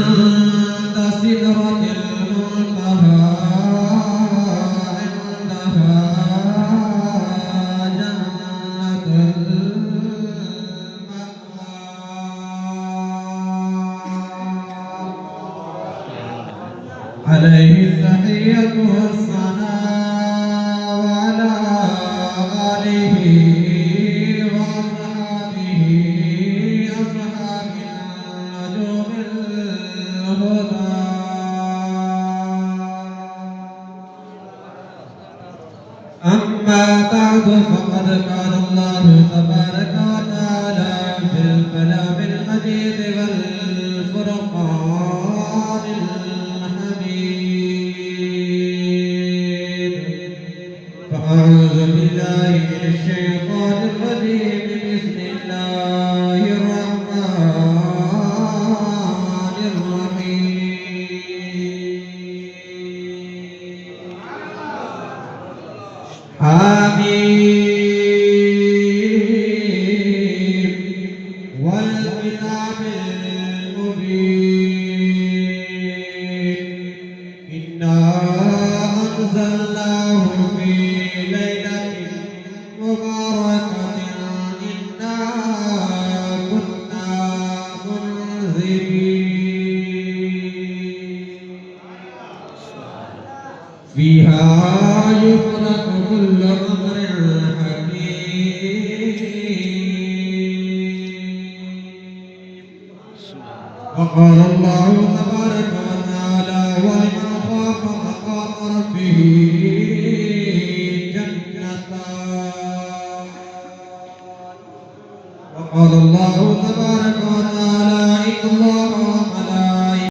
عند سدرة المنتهى عندها جنة المأوى عليه تحية والثناء وعلى آله وأصحابه أصحاب النجوم الهدى أما بعد فقد قال الله تبارك وتعالى في الكلام المجيد والفرقان الحميد فأعوذ بالله من الشيطان الرجيم بسم الله الرحمن الرحيم حميم والكتاب المبين إنا أنزلناه في ليلة مباركة إنا كنا منذرين فيها يفرق كل أمر حكيم وقال الله تبارك وتعالى ولمن خاف مقام ربه جنتان وقال الله تبارك وتعالى